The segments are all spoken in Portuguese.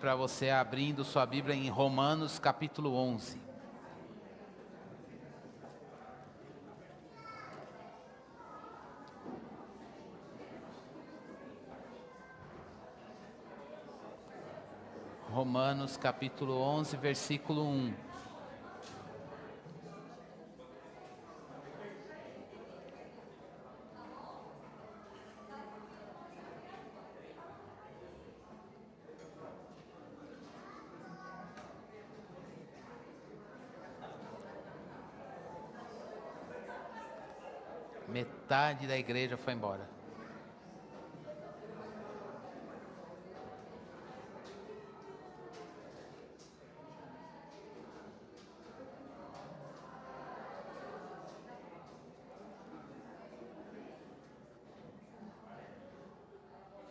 para você abrindo sua Bíblia em Romanos capítulo 11. Romanos capítulo 11, versículo 1. Metade da igreja foi embora.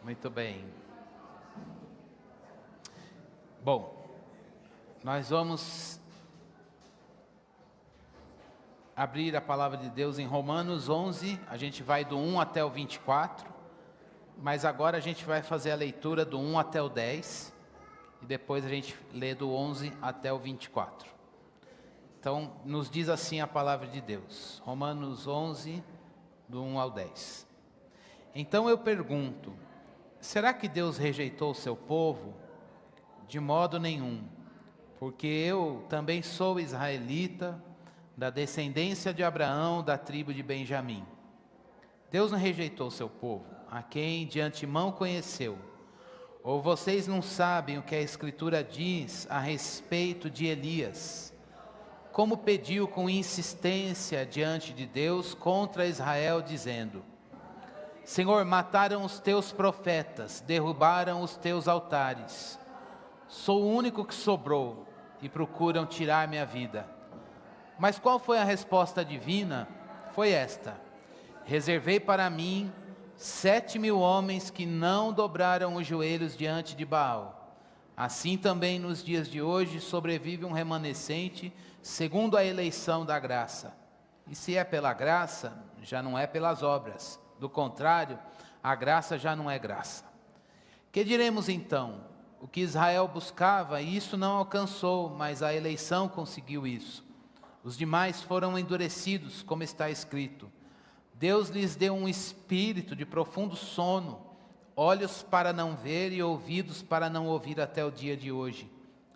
Muito bem. Bom, nós vamos abrir a palavra de Deus em Romanos 11, a gente vai do 1 até o 24, mas agora a gente vai fazer a leitura do 1 até o 10, e depois a gente lê do 11 até o 24. Então, nos diz assim a palavra de Deus, Romanos 11, do 1 ao 10. Então eu pergunto, será que Deus rejeitou o seu povo? De modo nenhum, porque eu também sou israelita, da descendência de Abraão, da tribo de Benjamim. Deus não rejeitou o seu povo, a quem de antemão conheceu. Ou vocês não sabem o que a Escritura diz a respeito de Elias? Como pediu com insistência diante de Deus contra Israel, dizendo: Senhor, mataram os teus profetas, derrubaram os teus altares. Sou o único que sobrou e procuram tirar minha vida. Mas qual foi a resposta divina? Foi esta: reservei para mim 7.000 homens que não dobraram os joelhos diante de Baal. Assim também nos dias de hoje sobrevive um remanescente segundo a eleição da graça. E se é pela graça, já não é pelas obras. Do contrário, a graça já não é graça. Que diremos então? O que Israel buscava, isso não alcançou, mas a eleição conseguiu isso. Os demais foram endurecidos, como está escrito. Deus lhes deu um espírito de profundo sono, olhos para não ver e ouvidos para não ouvir até o dia de hoje.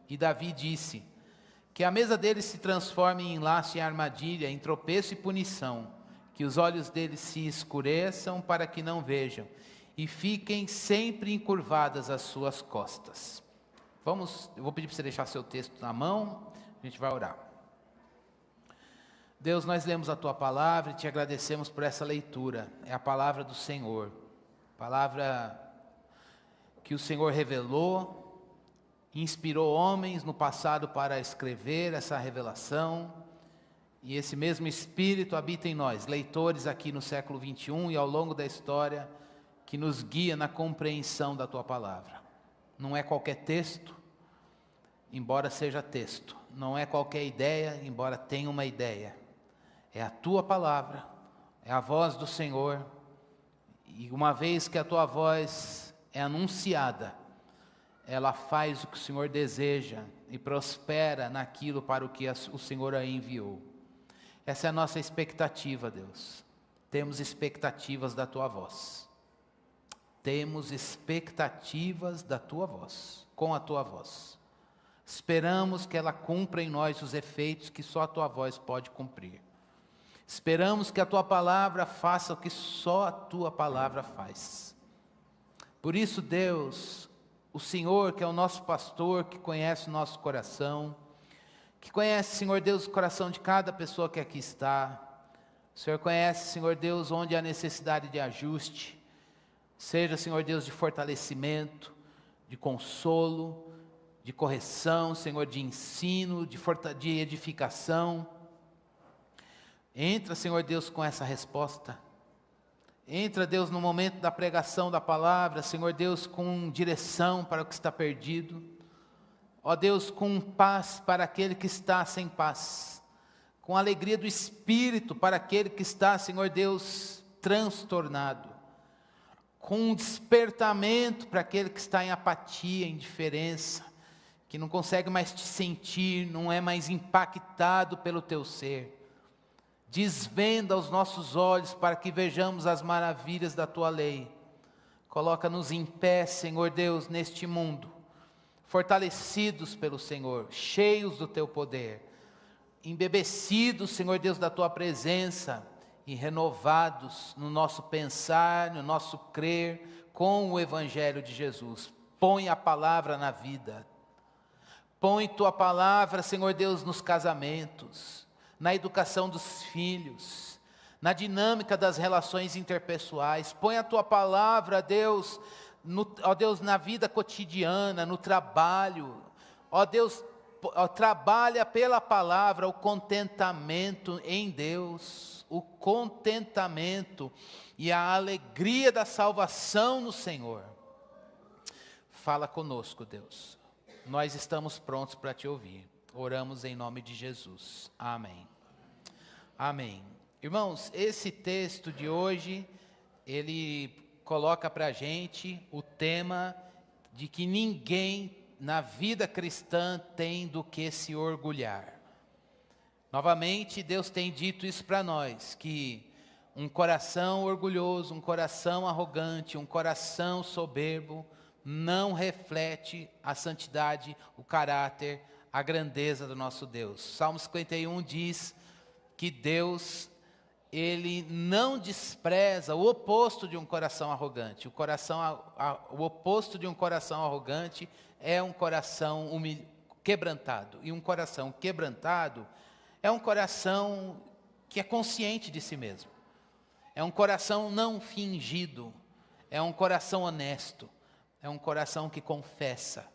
E Davi disse: que a mesa deles se transforme em laço e armadilha, em tropeço e punição, que os olhos deles se escureçam para que não vejam, e fiquem sempre encurvadas as suas costas. Eu vou pedir para você deixar seu texto na mão, a gente vai orar. Deus, nós lemos a Tua palavra e Te agradecemos por essa leitura. É a palavra do Senhor, palavra que o Senhor revelou, inspirou homens no passado para escrever essa revelação, e esse mesmo Espírito habita em nós, leitores aqui no século 21 e ao longo da história, que nos guia na compreensão da Tua palavra. Não é qualquer texto, embora seja texto. Não é qualquer ideia, embora tenha uma ideia. É a Tua palavra, é a voz do Senhor, e uma vez que a Tua voz é anunciada, ela faz o que o Senhor deseja e prospera naquilo para o que o Senhor a enviou. Essa é a nossa expectativa, Deus. Temos expectativas da Tua voz. Temos expectativas da Tua voz, com a Tua voz. Esperamos que ela cumpra em nós os efeitos que só a Tua voz pode cumprir. Esperamos que a Tua palavra faça o que só a Tua palavra faz. Por isso, Deus, o Senhor que é o nosso pastor, que conhece o nosso coração, que conhece, Senhor Deus, o coração de cada pessoa que aqui está. O Senhor conhece, Senhor Deus, onde há necessidade de ajuste, seja, Senhor Deus, de fortalecimento, de consolo, de correção, Senhor, de ensino, de edificação. Entra, Senhor Deus, com essa resposta. Entra, Deus, no momento da pregação da palavra, Senhor Deus, com direção para o que está perdido. Ó Deus, com paz para aquele que está sem paz. Com alegria do Espírito para aquele que está, Senhor Deus, transtornado. com um despertamento para aquele que está em apatia, indiferença, que não consegue mais te sentir, não é mais impactado pelo teu ser. Desvenda os nossos olhos para que vejamos as maravilhas da tua lei. Coloca-nos em pé, Senhor Deus, neste mundo, fortalecidos pelo Senhor, cheios do teu poder, embebecidos, Senhor Deus, da tua presença e renovados no nosso pensar, no nosso crer com o Evangelho de Jesus. Põe a palavra na vida. Põe tua palavra, Senhor Deus, nos casamentos, na educação dos filhos, na dinâmica das relações interpessoais. Põe a tua palavra, Deus, ó Deus, na vida cotidiana, no trabalho. Ó Deus, trabalha pela palavra o contentamento em Deus, o contentamento e a alegria da salvação no Senhor. Fala conosco, Deus. Nós estamos prontos para te ouvir. Oramos em nome de Jesus. Amém. Amém. Irmãos, esse texto de hoje, ele coloca para a gente o tema de que ninguém na vida cristã tem do que se orgulhar. Novamente, Deus tem dito isso para nós, que um coração orgulhoso, um coração arrogante, um coração soberbo, não reflete a santidade, o caráter, a grandeza do nosso Deus. Salmo 51 diz que Deus, Ele não despreza o oposto de um coração arrogante. O oposto de um coração arrogante é um coração quebrantado. E um coração quebrantado é um coração que é consciente de si mesmo. É um coração não fingido. É um coração honesto. É um coração que confessa,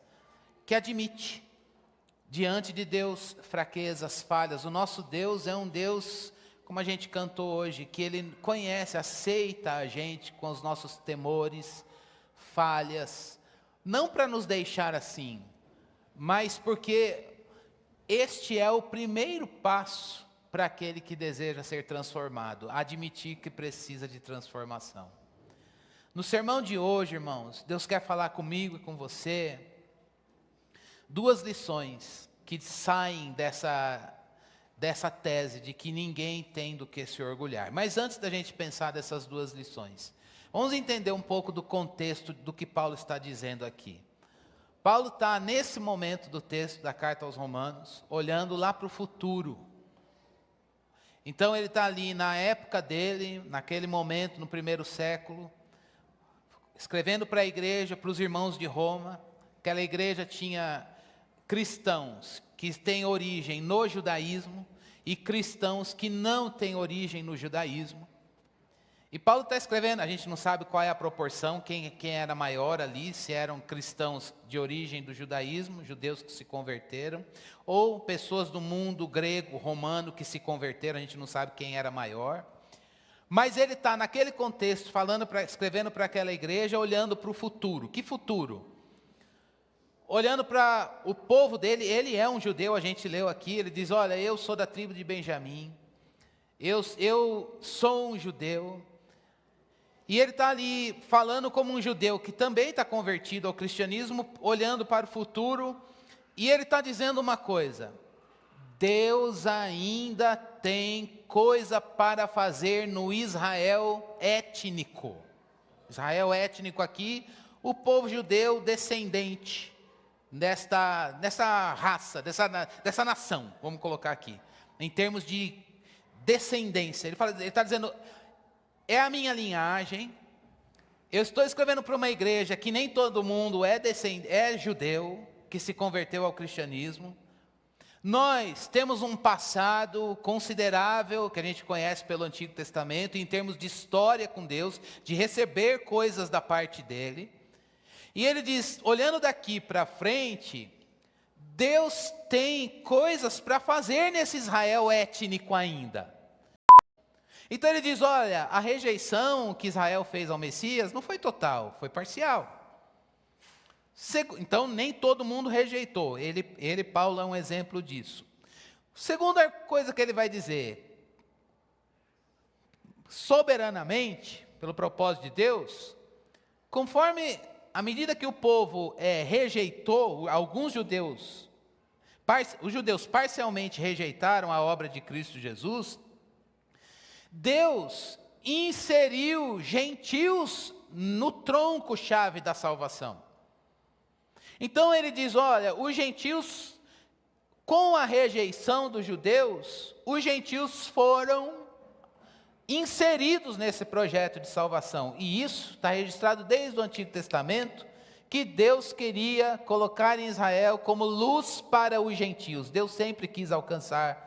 que admite diante de Deus fraquezas, falhas. O nosso Deus é um Deus, como a gente cantou hoje, que Ele conhece, aceita a gente com os nossos temores, falhas, não para nos deixar assim, mas porque este é o primeiro passo para aquele que deseja ser transformado, admitir que precisa de transformação. No sermão de hoje, irmãos, Deus quer falar comigo e com você duas lições que saem dessa tese de que ninguém tem do que se orgulhar. Mas antes da gente pensar dessas duas lições, vamos entender um pouco do contexto do que Paulo está dizendo aqui. Paulo está, nesse momento do texto da carta aos Romanos, olhando lá para o futuro. Então ele está ali na época dele, naquele momento, no primeiro século, escrevendo para a igreja, para os irmãos de Roma. Aquela igreja tinha cristãos que têm origem no judaísmo e cristãos que não têm origem no judaísmo. E Paulo está escrevendo, a gente não sabe qual é a proporção, quem era maior ali, se eram cristãos de origem do judaísmo, judeus que se converteram, ou pessoas do mundo grego, romano que se converteram, a gente não sabe quem era maior. Mas ele está naquele contexto, escrevendo para aquela igreja, olhando para o futuro. Que futuro? Olhando para o povo dele, ele é um judeu, a gente leu aqui, ele diz, olha, eu sou da tribo de Benjamim, eu sou um judeu. E ele está ali falando como um judeu que também está convertido ao cristianismo, olhando para o futuro, e ele está dizendo uma coisa: Deus ainda tem coisa para fazer no Israel étnico. Israel étnico aqui, o povo judeu descendente dessa raça, dessa nação, vamos colocar aqui, em termos de descendência. Ele está dizendo, é a minha linhagem, eu estou escrevendo para uma igreja que nem todo mundo é judeu, que se converteu ao cristianismo. Nós temos um passado considerável, que a gente conhece pelo Antigo Testamento, em termos de história com Deus, de receber coisas da parte dele. E ele diz, olhando daqui para frente, Deus tem coisas para fazer nesse Israel étnico ainda. Então ele diz, olha, a rejeição que Israel fez ao Messias não foi total, foi parcial. Então, nem todo mundo rejeitou. Paulo, é um exemplo disso. Segunda coisa que ele vai dizer, soberanamente, pelo propósito de Deus, Conforme, à medida que o povo rejeitou, alguns judeus, os judeus parcialmente rejeitaram a obra de Cristo Jesus, Deus inseriu gentios no tronco-chave da salvação. Então ele diz, olha, os gentios, com a rejeição dos judeus, os gentios foram inseridos nesse projeto de salvação. E isso está registrado desde o Antigo Testamento, que Deus queria colocar em Israel como luz para os gentios. Deus sempre quis alcançar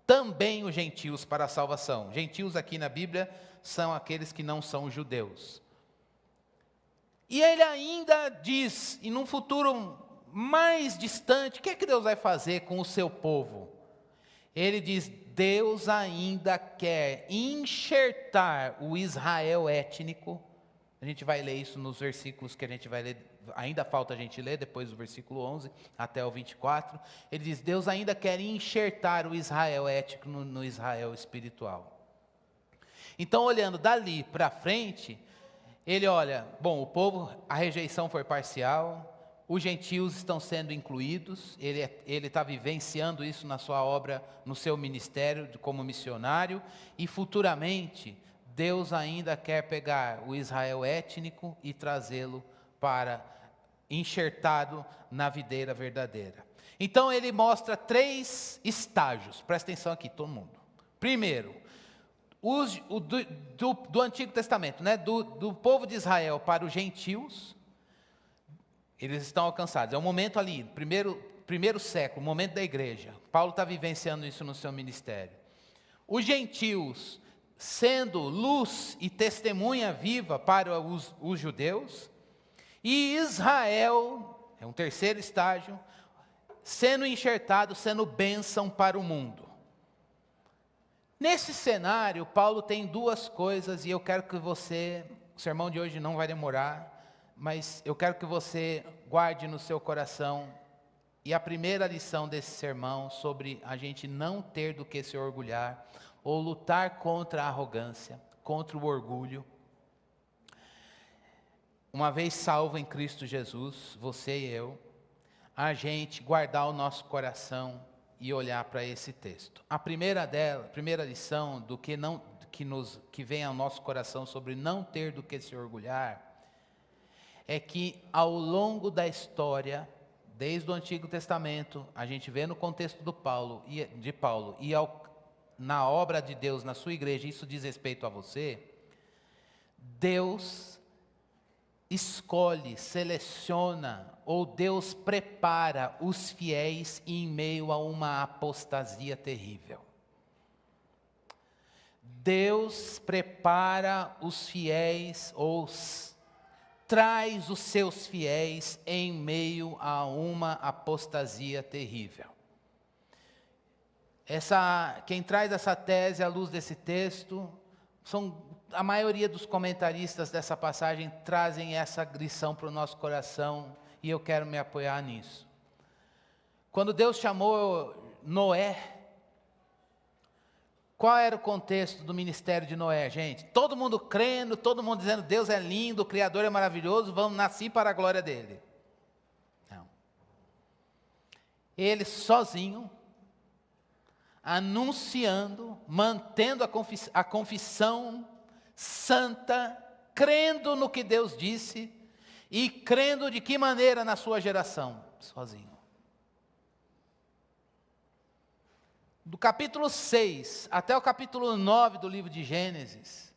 também os gentios para a salvação. Gentios aqui na Bíblia são aqueles que não são judeus. E ele ainda diz, e num futuro mais distante, o que é que Deus vai fazer com o seu povo? Ele diz, Deus ainda quer enxertar o Israel étnico. A gente vai ler isso nos versículos que a gente vai ler, ainda falta a gente ler, depois do versículo 11 até o 24. Ele diz, Deus ainda quer enxertar o Israel étnico no Israel espiritual. Então, olhando dali para frente, ele olha, bom, o povo, a rejeição foi parcial, os gentios estão sendo incluídos, ele está vivenciando isso na sua obra, no seu ministério como missionário, e futuramente, Deus ainda quer pegar o Israel étnico e trazê-lo para enxertado na videira verdadeira. Então ele mostra 3 estágios, presta atenção aqui todo mundo. Primeiro, do Antigo Testamento, né? do povo de Israel para os gentios, eles estão alcançados. É um momento ali, primeiro século, o momento da igreja. Paulo está vivenciando isso no seu ministério. Os gentios sendo luz e testemunha viva para os judeus, e Israel, é um terceiro estágio, sendo enxertado, sendo bênção para o mundo. Nesse cenário, Paulo tem 2 coisas, e eu quero que você, o sermão de hoje não vai demorar, mas eu quero que você guarde no seu coração, e a primeira lição desse sermão, sobre a gente não ter do que se orgulhar, ou lutar contra a arrogância, contra o orgulho. Uma vez salvo em Cristo Jesus, você e eu, a gente guardar o nosso coração e olhar para esse texto. A primeira lição do que vem ao nosso coração sobre não ter do que se orgulhar, é que ao longo da história, desde o Antigo Testamento, a gente vê no contexto de Paulo e na obra de Deus, na sua igreja, isso diz respeito a você, Deus escolhe, seleciona, ou Deus prepara os fiéis em meio a uma apostasia terrível. Deus prepara os fiéis, traz os seus fiéis em meio a uma apostasia terrível. Quem traz essa tese à luz desse texto, a maioria dos comentaristas dessa passagem trazem essa lição para o nosso coração, e eu quero me apoiar nisso. Quando Deus chamou Noé, qual era o contexto do ministério de Noé, gente? Todo mundo crendo, todo mundo dizendo, Deus é lindo, o Criador é maravilhoso, vamos nascer para a glória dele. Não. Ele sozinho, anunciando, mantendo a confissão santa, crendo no que Deus disse, e crendo de que maneira na sua geração? Sozinho. Do capítulo 6 até o capítulo 9 do livro de Gênesis,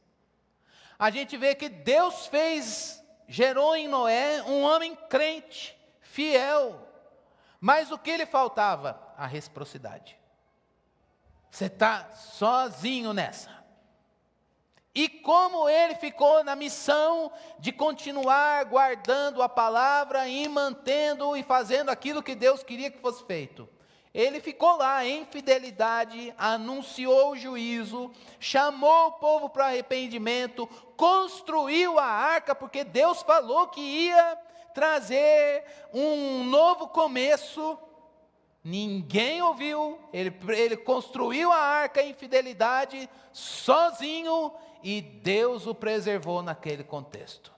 a gente vê que Deus gerou em Noé um homem crente, fiel, mas o que lhe faltava? A reciprocidade. Você está sozinho nessa. E como ele ficou na missão de continuar guardando a palavra e mantendo e fazendo aquilo que Deus queria que fosse feito. Ele ficou lá em fidelidade, anunciou o juízo, chamou o povo para arrependimento, construiu a arca, porque Deus falou que ia trazer um novo começo. Ninguém ouviu, ele construiu a arca em fidelidade, sozinho, e Deus o preservou naquele contexto.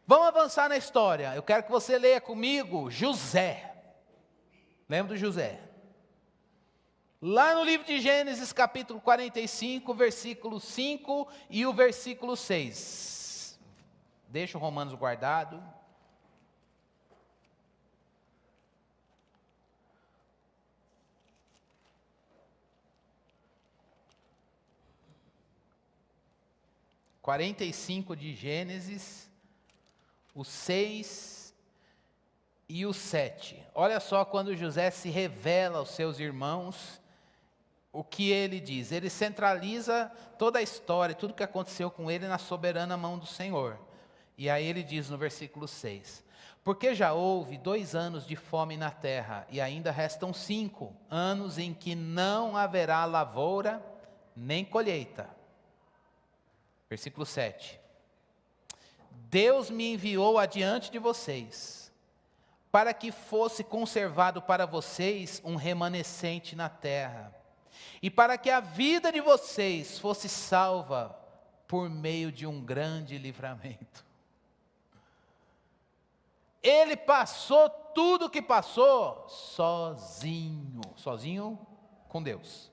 Vamos avançar na história. Eu quero que você leia comigo José. Lembra do José? Lá no livro de Gênesis, capítulo 45, versículo 5 e o versículo 6. Deixa o Romanos guardado. De Gênesis, o 6 e o 7. Olha só quando José se revela aos seus irmãos, o que ele diz. Ele centraliza toda a história, tudo que aconteceu com ele na soberana mão do Senhor. E aí ele diz no versículo 6: porque já houve 2 anos de fome na terra, e ainda restam 5 anos em que não haverá lavoura nem colheita. Versículo 7. Deus me enviou adiante de vocês, para que fosse conservado para vocês um remanescente na terra, e para que a vida de vocês fosse salva por meio de um grande livramento. Ele passou tudo o que passou sozinho com Deus.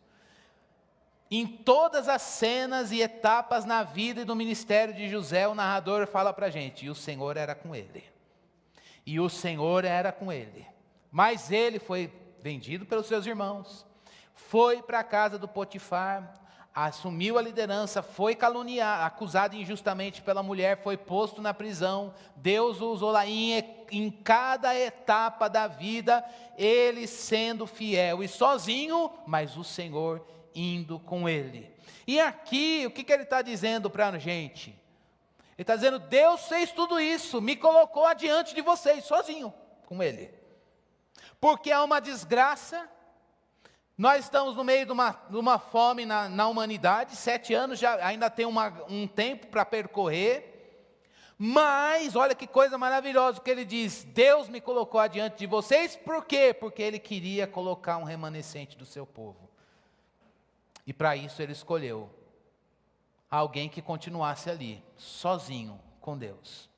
Em todas as cenas e etapas na vida e no ministério de José, o narrador fala para a gente, e o Senhor era com ele. E o Senhor era com ele. Mas ele foi vendido pelos seus irmãos, foi para a casa do Potifar, assumiu a liderança, foi caluniado, acusado injustamente pela mulher, foi posto na prisão. Deus o usou lá em cada etapa da vida, ele sendo fiel e sozinho, mas o Senhor indo com ele. E aqui, o que ele está dizendo para a gente? Ele está dizendo, Deus fez tudo isso, me colocou adiante de vocês, sozinho com ele. Porque há uma desgraça, nós estamos no meio de uma fome na humanidade, 7 anos, ainda tem um tempo para percorrer, mas olha que coisa maravilhosa que ele diz, Deus me colocou adiante de vocês, por quê? Porque ele queria colocar um remanescente do seu povo. E para isso ele escolheu alguém que continuasse ali, sozinho com Deus.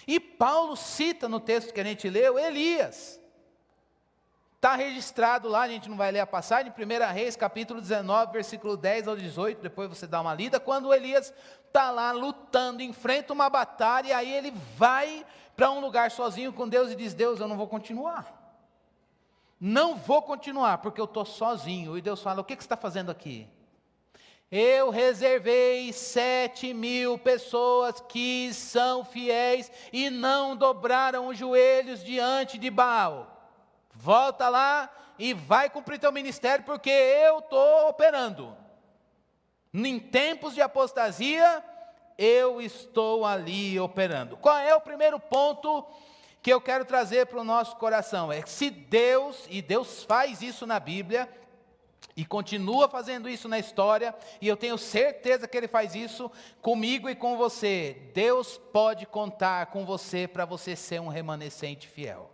E Paulo cita no texto que a gente leu, Elias. Está registrado lá, a gente não vai ler a passagem, em 1 Reis, capítulo 19, versículo 10 ao 18, depois você dá uma lida, quando Elias está lá lutando, enfrenta uma batalha, e aí ele vai para um lugar sozinho com Deus e diz, Deus, eu não vou continuar. Não vou continuar, porque eu estou sozinho. E Deus fala, o que você está fazendo aqui? Eu reservei 7.000 pessoas que são fiéis e não dobraram os joelhos diante de Baal. Volta lá e vai cumprir teu ministério, porque eu estou operando. Em tempos de apostasia, eu estou ali operando. Qual é o primeiro ponto que eu quero trazer para o nosso coração? É que se Deus, e Deus faz isso na Bíblia, e continua fazendo isso na história, e eu tenho certeza que Ele faz isso comigo e com você. Deus pode contar com você para você ser um remanescente fiel.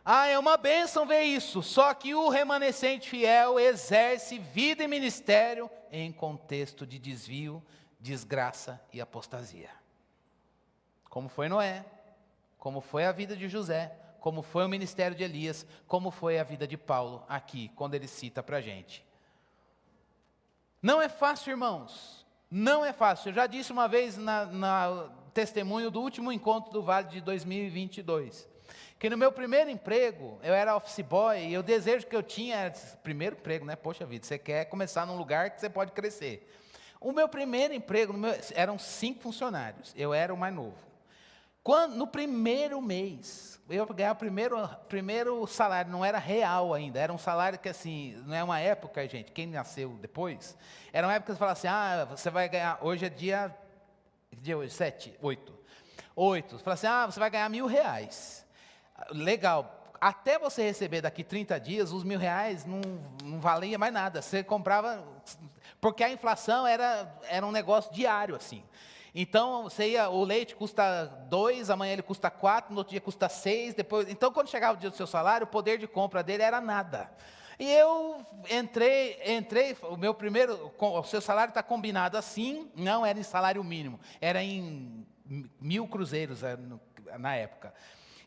É uma bênção ver isso, só que o remanescente fiel exerce vida e ministério em contexto de desvio, desgraça e apostasia. Como foi Noé, como foi a vida de José, como foi o ministério de Elias, como foi a vida de Paulo aqui, quando ele cita para a gente. Não é fácil, irmãos, não é fácil. Eu já disse uma vez na testemunho do último encontro do Vale de 2022, que no meu primeiro emprego, eu era office boy, e o desejo que eu tinha era, primeiro emprego, né? Poxa vida, você quer começar num lugar que você pode crescer. O meu primeiro emprego, eram 5 funcionários, eu era o mais novo. No primeiro mês, eu ganhava o primeiro salário, não era real ainda, era um salário que assim, não é uma época, gente, quem nasceu depois, era uma época que você falava assim, você vai ganhar, hoje é dia 8, você fala assim, você vai ganhar R$1.000, legal, até você receber daqui 30 dias, os R$1.000 não valia mais nada, você comprava, porque a inflação era um negócio diário assim. Então, o leite custa 2, amanhã ele custa 4, no outro dia custa 6, depois... Então, quando chegava o dia do seu salário, o poder de compra dele era nada. E eu entrei, o seu salário está combinado assim, não era em salário mínimo, era em 1.000 cruzeiros na época.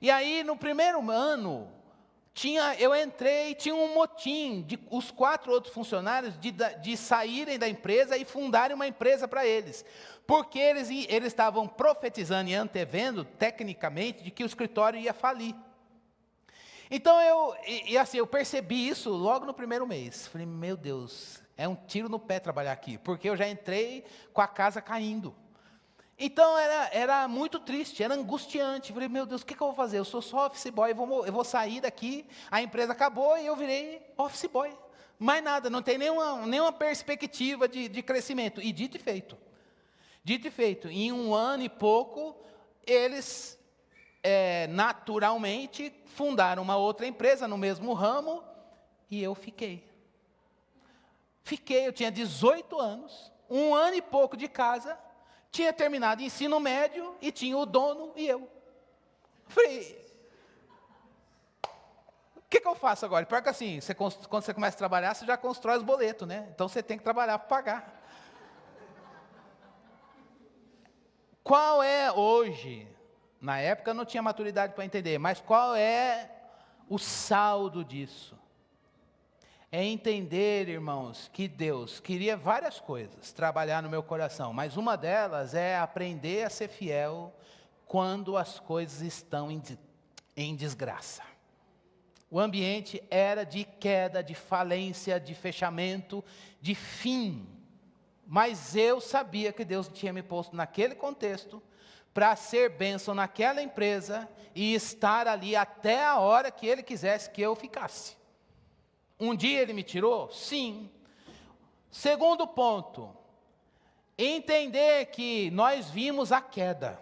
E aí, no primeiro ano, eu entrei e tinha um motim de os 4 outros funcionários de saírem da empresa e fundarem uma empresa para eles. Porque eles estavam profetizando e antevendo, tecnicamente, de que o escritório ia falir. Então, eu percebi isso logo no primeiro mês. Falei, meu Deus, é um tiro no pé trabalhar aqui, porque eu já entrei com a casa caindo. Então, era muito triste, era angustiante. Falei, meu Deus, o que eu vou fazer? Eu sou só office boy, eu vou sair daqui, a empresa acabou e eu virei office boy. Mais nada, não tem nenhuma perspectiva de crescimento. E dito e feito. Dito e feito, em 1 ano e pouco, eles naturalmente fundaram uma outra empresa no mesmo ramo e eu fiquei. Eu tinha 18 anos, 1 ano e pouco de casa, tinha terminado ensino médio e tinha o dono e eu. Falei, o que eu faço agora? Pior que assim, quando você começa a trabalhar, você já constrói os boletos, né? Então você tem que trabalhar para pagar. Qual é hoje, na época eu não tinha maturidade para entender, mas qual é o saldo disso? É entender, irmãos, que Deus queria várias coisas, trabalhar no meu coração, mas uma delas é aprender a ser fiel quando as coisas estão em desgraça. O ambiente era de queda, de falência, de fechamento, de fim. Mas eu sabia que Deus tinha me posto naquele contexto para ser bênção naquela empresa e estar ali até a hora que Ele quisesse que eu ficasse. Um dia Ele me tirou? Sim. Segundo ponto, entender que nós vimos a queda,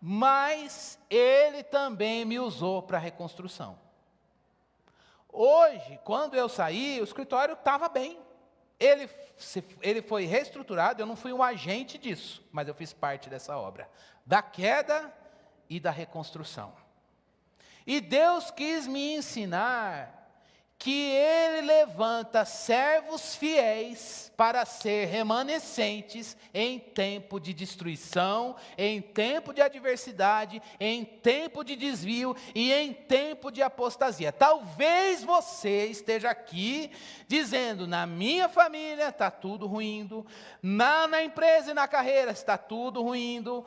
mas Ele também me usou para a reconstrução. Hoje, quando eu saí, o escritório estava bem. Ele foi reestruturado, eu não fui um agente disso, mas eu fiz parte dessa obra, da queda e da reconstrução. E Deus quis me ensinar que Ele levanta servos fiéis para ser remanescentes em tempo de destruição, em tempo de adversidade, em tempo de desvio e em tempo de apostasia. Talvez você esteja aqui dizendo, na minha família está tudo ruindo, na empresa e na carreira está tudo ruindo.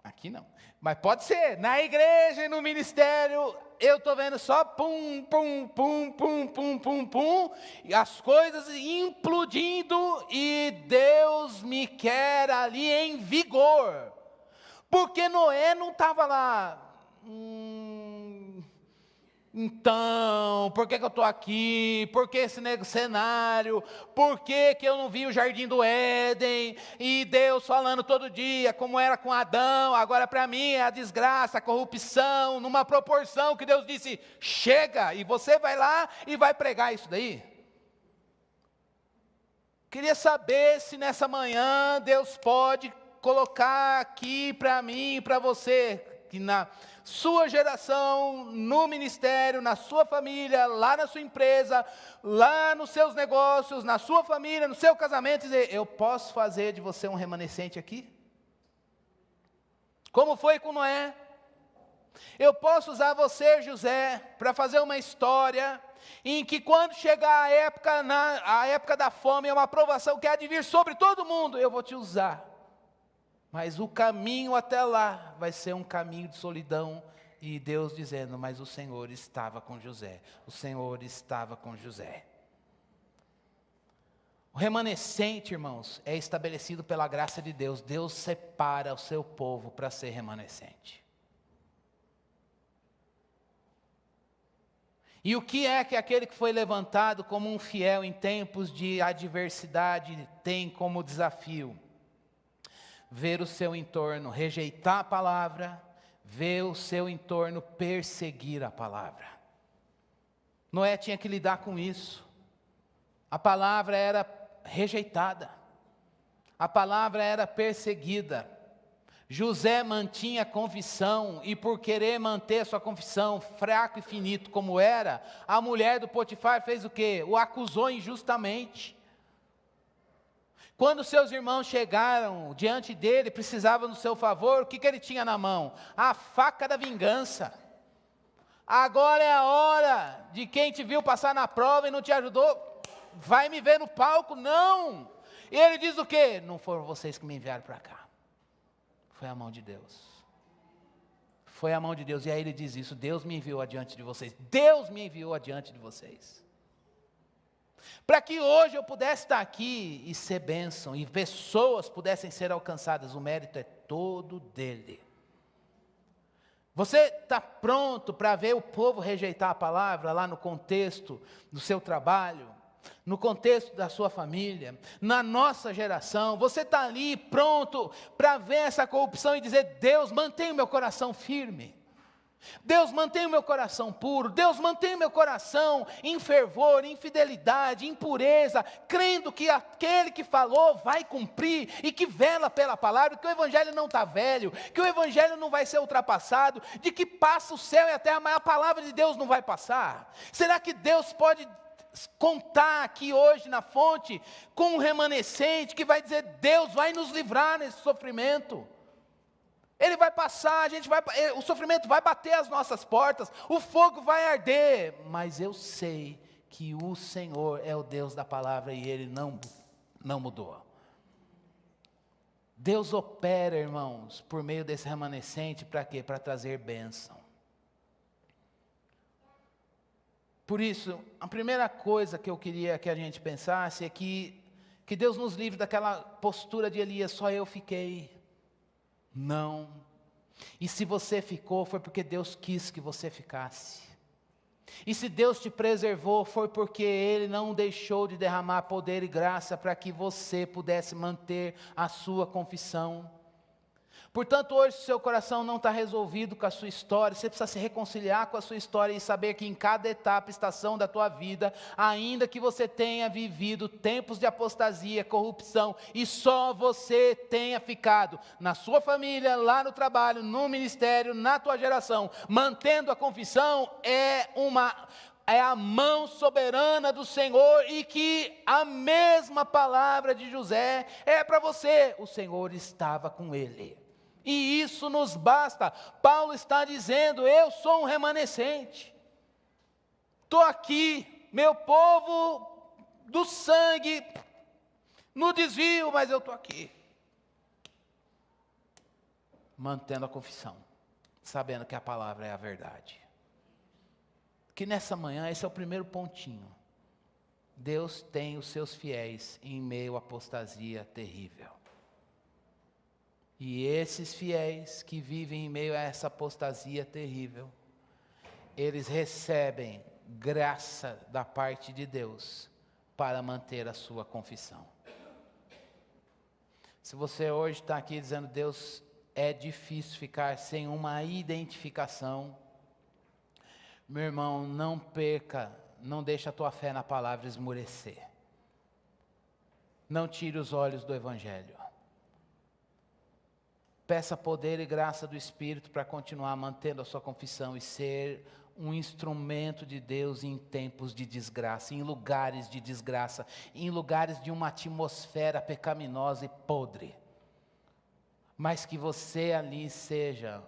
Aqui não, mas pode ser, na igreja e no ministério, eu estou vendo só pum, pum, pum, pum, pum, pum, pum, e as coisas implodindo, e Deus me quer ali em vigor, porque Noé não estava lá, então, por que eu estou aqui? Por que esse cenário? Por que eu não vi o jardim do Éden? E Deus falando todo dia, como era com Adão, agora para mim é a desgraça, a corrupção, numa proporção que Deus disse, chega, e você vai lá e vai pregar isso daí. Queria saber se nessa manhã Deus pode colocar aqui para mim e para você, que na sua geração, no ministério, na sua família, lá na sua empresa, lá nos seus negócios, na sua família, no seu casamento, dizer, eu posso fazer de você um remanescente aqui? Como foi com Noé? Eu posso usar você, José, para fazer uma história em que quando chegar a época da fome, é uma provação que há de vir sobre todo mundo, eu vou te usar. Mas o caminho até lá vai ser um caminho de solidão. E Deus dizendo, mas o Senhor estava com José. O Senhor estava com José. O remanescente, irmãos, é estabelecido pela graça de Deus. Deus separa o seu povo para ser remanescente. E o que é que aquele que foi levantado como um fiel em tempos de adversidade tem como desafio? Ver o seu entorno rejeitar a palavra, ver o seu entorno perseguir a palavra. Noé tinha que lidar com isso. A palavra era rejeitada, a palavra era perseguida. José mantinha a confissão, e por querer manter sua confissão, fraco e finito como era, a mulher do Potifar fez o quê? O acusou injustamente. Quando seus irmãos chegaram diante dele, precisavam do seu favor, o que ele tinha na mão? A faca da vingança. Agora é a hora de quem te viu passar na prova e não te ajudou, vai me ver no palco? Não! E ele diz o quê? Não foram vocês que me enviaram para cá. Foi a mão de Deus. Foi a mão de Deus. E aí ele diz isso: Deus me enviou adiante de vocês. Deus me enviou adiante de vocês. Para que hoje eu pudesse estar aqui e ser bênção, e pessoas pudessem ser alcançadas, o mérito é todo dele. Você está pronto para ver o povo rejeitar a palavra lá no contexto do seu trabalho, no contexto da sua família, na nossa geração? Você está ali pronto para ver essa corrupção e dizer: Deus, mantenha o meu coração firme. Deus, mantenha o meu coração puro. Deus, mantenha o meu coração em fervor, em fidelidade, em pureza, crendo que aquele que falou vai cumprir e que vela pela palavra, que o evangelho não está velho, que o evangelho não vai ser ultrapassado, de que passa o céu e a terra, mas a palavra de Deus não vai passar. Será que Deus pode contar aqui hoje na fonte com um remanescente que vai dizer: Deus vai nos livrar nesse sofrimento? Ele vai passar, o sofrimento vai bater as nossas portas, o fogo vai arder, mas eu sei que o Senhor é o Deus da palavra e Ele não mudou. Deus opera, irmãos, por meio desse remanescente, para quê? Para trazer bênção. Por isso, a primeira coisa que eu queria que a gente pensasse é que Deus nos livre daquela postura de Elias: só eu fiquei. Não. E se você ficou, foi porque Deus quis que você ficasse. E se Deus te preservou, foi porque Ele não deixou de derramar poder e graça para que você pudesse manter a sua confissão. Portanto, hoje, se seu coração não está resolvido com a sua história, você precisa se reconciliar com a sua história e saber que em cada etapa, estação da tua vida, ainda que você tenha vivido tempos de apostasia, corrupção, e só você tenha ficado na sua família, lá no trabalho, no ministério, na tua geração, mantendo a confissão, é a mão soberana do Senhor, e que a mesma palavra de José é para você: o Senhor estava com ele. E isso nos basta. Paulo está dizendo: eu sou um remanescente, estou aqui, meu povo do sangue, no desvio, mas eu estou aqui, mantendo a confissão, sabendo que a palavra é a verdade. Que nessa manhã, esse é o primeiro pontinho: Deus tem os seus fiéis em meio à apostasia terrível. E esses fiéis que vivem em meio a essa apostasia terrível, eles recebem graça da parte de Deus para manter a sua confissão. Se você hoje está aqui dizendo: Deus, é difícil ficar sem uma identificação, meu irmão, não perca, não deixe a tua fé na palavra esmorecer. Não tire os olhos do evangelho. Peça poder e graça do Espírito para continuar mantendo a sua confissão e ser um instrumento de Deus em tempos de desgraça, em lugares de desgraça, em lugares de uma atmosfera pecaminosa e podre. Mas que você ali seja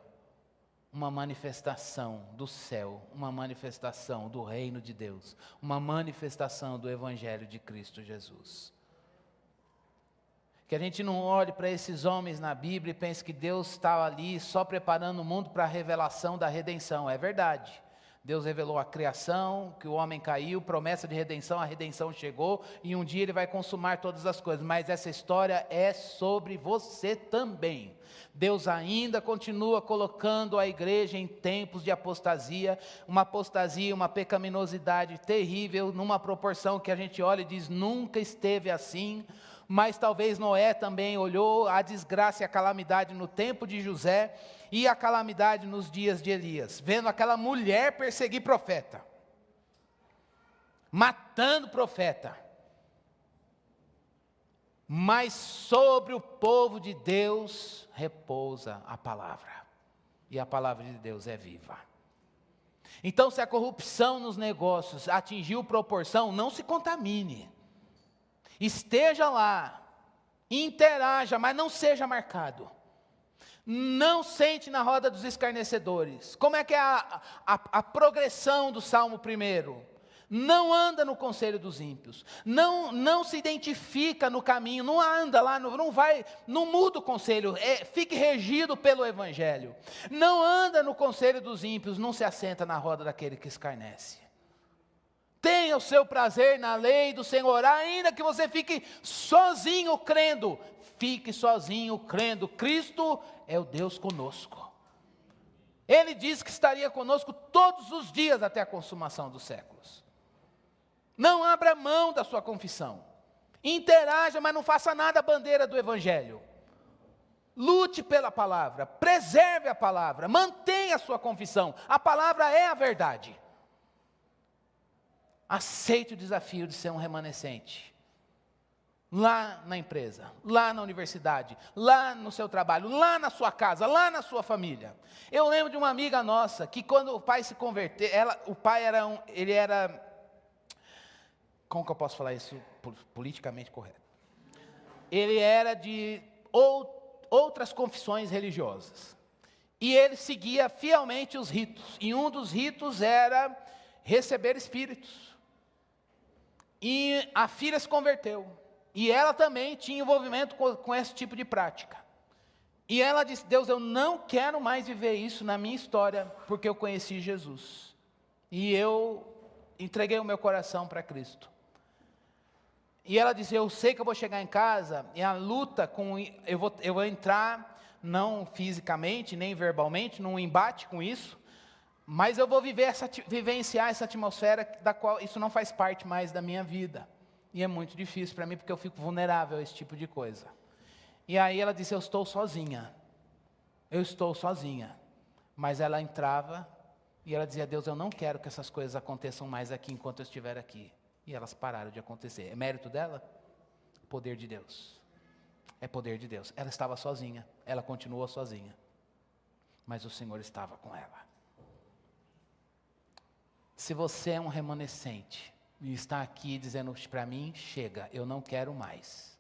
uma manifestação do céu, uma manifestação do reino de Deus, uma manifestação do Evangelho de Cristo Jesus. Que a gente não olhe para esses homens na Bíblia e pense que Deus estava ali só preparando o mundo para a revelação da redenção. É verdade. Deus revelou a criação, que o homem caiu, promessa de redenção, a redenção chegou, e um dia Ele vai consumar todas as coisas. Mas essa história é sobre você também. Deus ainda continua colocando a igreja em tempos de apostasia, uma pecaminosidade terrível, numa proporção que a gente olha e diz: nunca esteve assim. Mas talvez Noé também olhou a desgraça e a calamidade no tempo de José e a calamidade nos dias de Elias, vendo aquela mulher perseguir profeta, matando profeta. Mas sobre o povo de Deus repousa a palavra, e a palavra de Deus é viva. Então, se a corrupção nos negócios atingiu proporção, não se contamine. Esteja lá, Interaja, mas não seja marcado. Não sente na roda dos escarnecedores. Como é que é a progressão do Salmo 1? Não anda no conselho dos ímpios. Não se identifica no caminho. Não anda lá, não muda o conselho. Fique regido pelo Evangelho. Não anda no conselho dos ímpios. Não se assenta na roda daquele que escarnece. Tenha o seu prazer na lei do Senhor. Ainda que você fique sozinho crendo. Fique sozinho crendo. Cristo é o Deus conosco. Ele disse que estaria conosco todos os dias até a consumação dos séculos. Não abra mão da sua confissão. Interaja, mas não faça nada a bandeira do Evangelho. Lute pela palavra, preserve a palavra, mantenha a sua confissão. A palavra é a verdade. Aceite o desafio de ser um remanescente. Lá na empresa, lá na universidade, lá no seu trabalho, lá na sua casa, lá na sua família. Eu lembro de uma amiga nossa, que quando o pai se converteu, o pai era, como que eu posso falar isso politicamente correto? Ele era de outras confissões religiosas. E ele seguia fielmente os ritos. E um dos ritos era receber espíritos. E a filha se converteu. E ela também tinha envolvimento com esse tipo de prática. E ela disse: Deus, eu não quero mais viver isso na minha história, porque eu conheci Jesus. E eu entreguei o meu coração para Cristo. E ela disse: eu sei que eu vou chegar em casa, e a luta, eu vou entrar, não fisicamente, nem verbalmente, num embate com isso, mas eu vou vivenciar essa atmosfera da qual isso não faz parte mais da minha vida. E é muito difícil para mim, porque eu fico vulnerável a esse tipo de coisa. E aí ela disse: eu estou sozinha. Eu estou sozinha. Mas ela entrava e ela dizia: Deus, eu não quero que essas coisas aconteçam mais aqui enquanto eu estiver aqui. E elas pararam de acontecer. É mérito dela? Poder de Deus. É poder de Deus. Ela estava sozinha. Ela continuou sozinha. Mas o Senhor estava com ela. Se você é um remanescente e está aqui dizendo para mim: chega, eu não quero mais.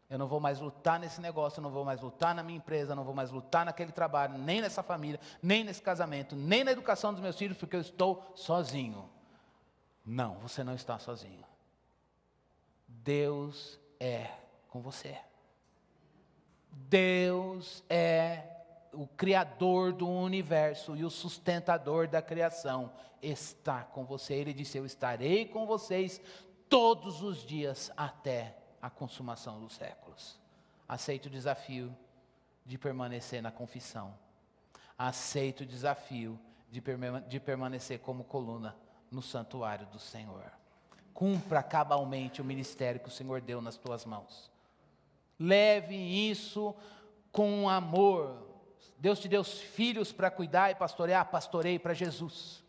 Eu não vou mais lutar nesse negócio, eu não vou mais lutar na minha empresa, eu não vou mais lutar naquele trabalho, nem nessa família, nem nesse casamento, nem na educação dos meus filhos, porque eu estou sozinho. Não, você não está sozinho. Deus é com você. Deus é o Criador do universo e o sustentador da criação. Está com você. Ele disse: eu estarei com vocês todos os dias até a consumação dos séculos. Aceite o desafio de permanecer na confissão. Aceite o desafio de permanecer como coluna no santuário do Senhor. Cumpra cabalmente o ministério que o Senhor deu nas tuas mãos. Leve isso com amor. Deus te deu os filhos para cuidar e pastorear, pastoreie para Jesus.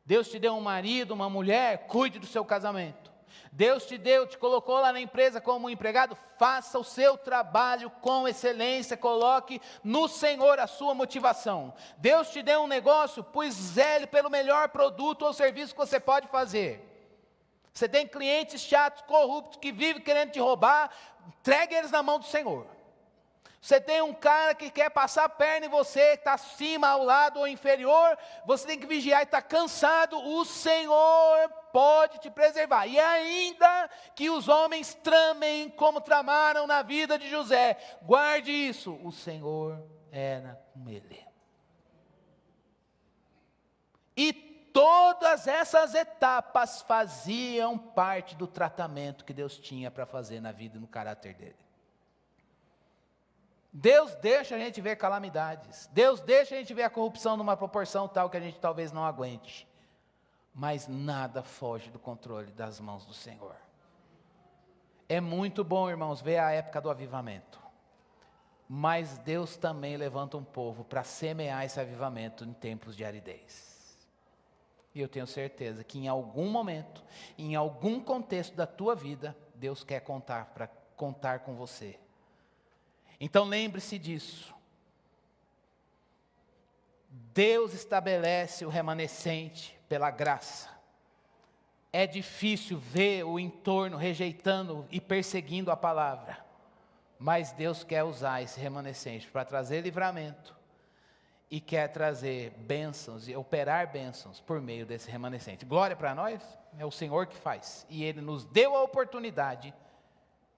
Deus te deu um marido, uma mulher, cuide do seu casamento. Deus te colocou lá na empresa como um empregado, faça o seu trabalho com excelência, coloque no Senhor a sua motivação. Deus te deu um negócio, pois zele pelo melhor produto ou serviço que você pode fazer. Você tem clientes chatos, corruptos, que vivem querendo te roubar, entregue eles na mão do Senhor. Você tem um cara que quer passar a perna em você, que está acima, ao lado ou inferior, você tem que vigiar e está cansado, o Senhor pode te preservar. E ainda que os homens tramem como tramaram na vida de José, guarde isso, o Senhor era com ele. E todas essas etapas faziam parte do tratamento que Deus tinha para fazer na vida e no caráter dele. Deus deixa a gente ver calamidades. Deus deixa a gente ver a corrupção numa proporção tal que a gente talvez não aguente. Mas nada foge do controle das mãos do Senhor. É muito bom, irmãos, ver a época do avivamento. Mas Deus também levanta um povo para semear esse avivamento em tempos de aridez. E eu tenho certeza que em algum momento, em algum contexto da tua vida, Deus quer contar com você. Então lembre-se disso. Deus estabelece o remanescente pela graça. É difícil ver o entorno rejeitando e perseguindo a palavra. Mas Deus quer usar esse remanescente para trazer livramento e quer trazer bênçãos e operar bênçãos por meio desse remanescente. Glória para nós, é o Senhor que faz. E Ele nos deu a oportunidade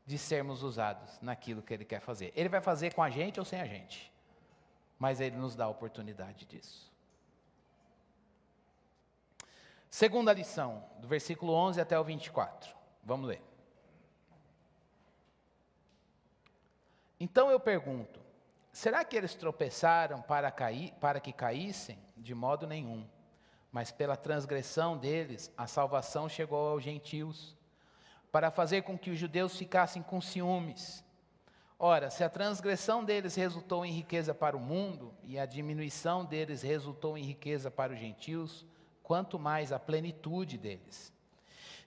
de sermos usados naquilo que Ele quer fazer. Ele vai fazer com a gente ou sem a gente, mas Ele nos dá a oportunidade disso. Segunda lição, do versículo 11 até o 24. Vamos ler. Então eu pergunto, será que eles tropeçaram para que caíssem? De modo nenhum. Mas pela transgressão deles, a salvação chegou aos gentios, para fazer com que os judeus ficassem com ciúmes. Ora, se a transgressão deles resultou em riqueza para o mundo, e a diminuição deles resultou em riqueza para os gentios, quanto mais a plenitude deles.